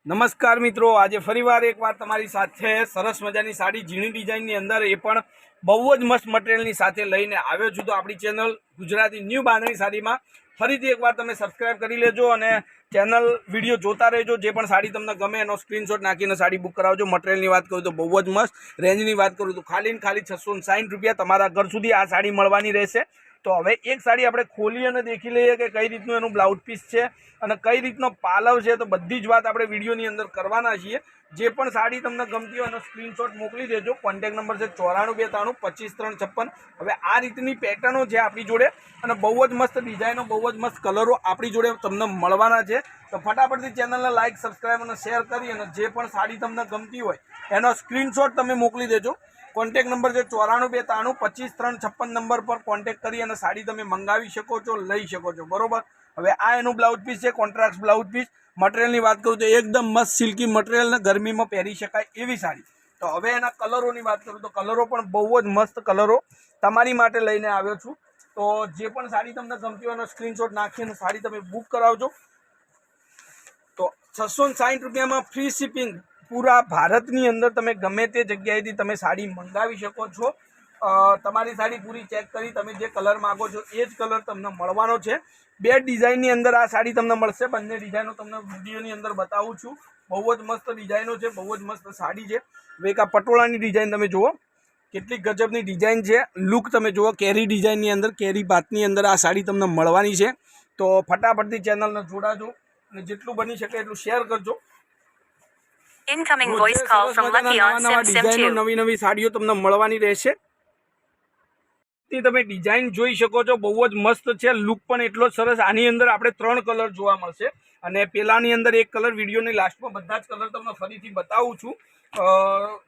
નમસ્કાર મિત્રો, આજે ફરીવાર એકવાર તમારી સાથે સરસ મજાની સાડી ઝીણી ડિઝાઇનની અંદર એ પણ બહુ જ મસ્ત મટીરિયલની સાથે લઈને આવ્યો છું। તો આપણી ચેનલ ગુજરાતી ન્યૂ બાંધણી સાડીમાં ફરીથી એકવાર તમે સબસ્ક્રાઇબ કરી લેજો અને ચેનલ વિડીયો જોતા રહેજો। જે પણ સાડી તમને ગમે એનો સ્ક્રીનશોટ નાખીને સાડી બુક કરાવજો। મટીરિયલની વાત કરું તો બહુ જ મસ્ત, રેન્જની વાત કરું તો ખાલી ને ખાલી 660 રૂપિયા તમારા ઘર સુધી આ સાડી મળવાની રહેશે। તો હવે એક સાડી આપણે ખોલી અને દેખી લઈએ કે કઈ રીતનું એનું બ્લાઉઝ પીસ છે અને કઈ રીતનો પાલવ છે। તો બધી જ વાત આપણે વિડીયોની અંદર કરવાના છીએ। જે પણ સાડી તમને ગમતી હોય એનો સ્ક્રીનશોટ મોકલી દેજો। કોન્ટેક્ટ નંબર છે 94 92 25 356। હવે આ રીતની પેટર્નો છે આપણી જોડે અને બહુ જ મસ્ત ડિઝાઇનો, બહુ જ મસ્ત કલરો આપણી જોડે તમને મળવાના છે। તો ફટાફટથી ચેનલને લાઇક, સબસ્ક્રાઈબ અને શેર કરી અને જે પણ સાડી તમને ગમતી હોય એનો સ્ક્રીનશોટ તમે મોકલી દેજો। કોન્ટેક્ટ નંબર છે 94 92 25 356 નંબર પર કોન્ટેક્ટ કરી અને સાડી તમે મંગાવી શકો છો, લઈ શકો છો, બરોબર। હવે આ એનું બ્લાઉઝ પીસ છે, કોન્ટ્રાસ્ટ બ્લાઉઝ પીસ। મટીરિયલની વાત કરું તો એકદમ મસ્ત સિલ્કી મટીરિયલ ને ગરમીમાં પહેરી શકાય એવી સાડી। તો હવે એના કલરોની વાત કરું તો કલરો પણ બહુ જ મસ્ત કલરો તમારી માટે લઈને આવ્યો છું। તો જે પણ સાડી તમને ગમતી હોય એનો સ્ક્રીનશોટ નાખીને સાડી તમે બુક કરાવજો। તો 660 રૂપિયામાં ફ્રી શિપિંગ પૂરા ભારતની અંદર તમે ગમે તે જગ્યાએથી તમે સાડી મંગાવી શકો છો। તમારી સાડી પૂરી ચેક કરી તમે જે કલર માગો છો એ જ કલર તમને મળવાનો છે। બે ડિઝાઇનની અંદર આ સાડી તમને મળશે, બંને ડિઝાઇનો તમને વિડીયોની અંદર બતાવું છું। બહુ જ મસ્ત ડિઝાઇનો છે, બહુ જ મસ્ત સાડી છે। હવે એક આ પટોળાની ડિઝાઇન તમે જુઓ, કેટલી ગજબની ડિઝાઇન છે। લુક તમે જુઓ, કેરી ડિઝાઇનની અંદર, કેરી પાતની અંદર આ સાડી તમને મળવાની છે। તો ફટાફટથી ચેનલને જોડાજો અને જેટલું બની શકે એટલું શેર કરજો। Incoming voice call from Lucky on Sim 2. નવી નવી સાડીઓ તમને મળવાની રહેશે। તમે ડિઝાઇન જોઈ શકો છો, બહુ જ મસ્ત છે, લુક પણ એટલો જ સરસ। આની અંદર આપણે 3 કલર જોવા મળશે અને પેલાની અંદર એક કલર, વિડીયોની લાસ્ટમાં બધા જ કલર તમને ફરીથી બતાવું છું,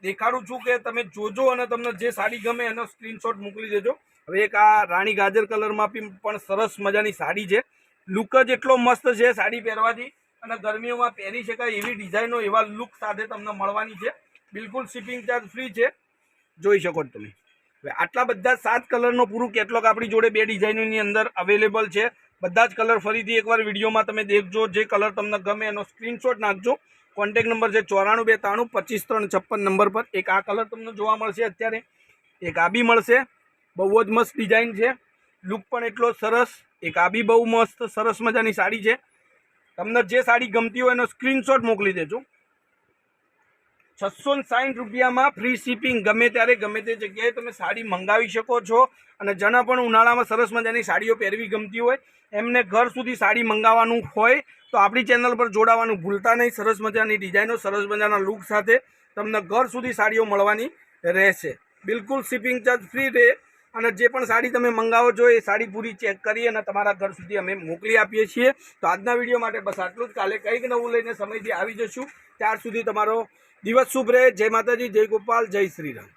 દેખાડું છું કે તમે જોજો અને તમને જે સાડી ગમે એનો સ્ક્રીનશોટ મોકલી દેજો। હવે એક આ રાણી ગાજર કલરમાં પણ સરસ મજાની સાડી છે, લુક જ એટલો મસ્ત છે સાડી પહેરવાથી અને ગરમીઓમાં પહેરી શકાય એવી ડિઝાઇનો, એવા લુક સાથે તમને મળવાની છે। બિલકુલ શિપિંગ ચાર્જ ફ્રી છે, જોઈ શકો છો તમે। હવે આટલા બધા 7 કલરનો પૂરું કેટલોગ આપણી જોડે બે ડિઝાઇનોની અંદર અવેલેબલ છે। બધા જ કલર ફરીથી એકવાર વિડીયોમાં તમે દેખજો, જે કલર તમને ગમે એનો સ્ક્રીનશોટ નાખજો। કોન્ટેક્ટ નંબર છે 94 92 25 356 નંબર પર। એક આ કલર તમને જોવા મળશે અત્યારે, એક આ બી મળશે, બહુ જ મસ્ત ડિઝાઇન છે, લુક પણ એટલો સરસ। એક આ બી બહુ મસ્ત સરસ મજાની સાડી છે। તમને જે સાડી ગમતી હોય એનો સ્ક્રીનશોટ મોકલી દેજો। 660 રૂપિયામાં ફ્રી શિપિંગ, ગમે ત્યારે ગમે તે જગ્યાએ તમે સાડી મંગાવી શકો છો। અને જેના પણ ઉનાળામાં સરસ મજાની સાડીઓ પહેરવી ગમતી હોય, એમને ઘર સુધી સાડી મંગાવવાનું હોય તો આપણી ચેનલ પર જોડાવાનું ભૂલતા નહીં। સરસ મજાની ડિઝાઇનો, સરસ મજાના લુક સાથે તમને ઘર સુધી સાડીઓ મળવાની રહેશે। બિલકુલ શિપિંગ ચાર્જ ફ્રી રહે અને જે પણ સાડી તમે મંગાવો છો એ સાડી પૂરી ચેક કરી અને તમારા ઘર સુધી અમે મોકલી આપીએ છીએ। તો આજના વિડીયો માટે બસ આટલું જ। કાલે કંઈક નવું લઈને સમયથી આવી જશું, ત્યાર સુધી તમારો દિવસ શુભ રહે। જય માતાજી, જય ગોપાલ, જય શ્રી રામ।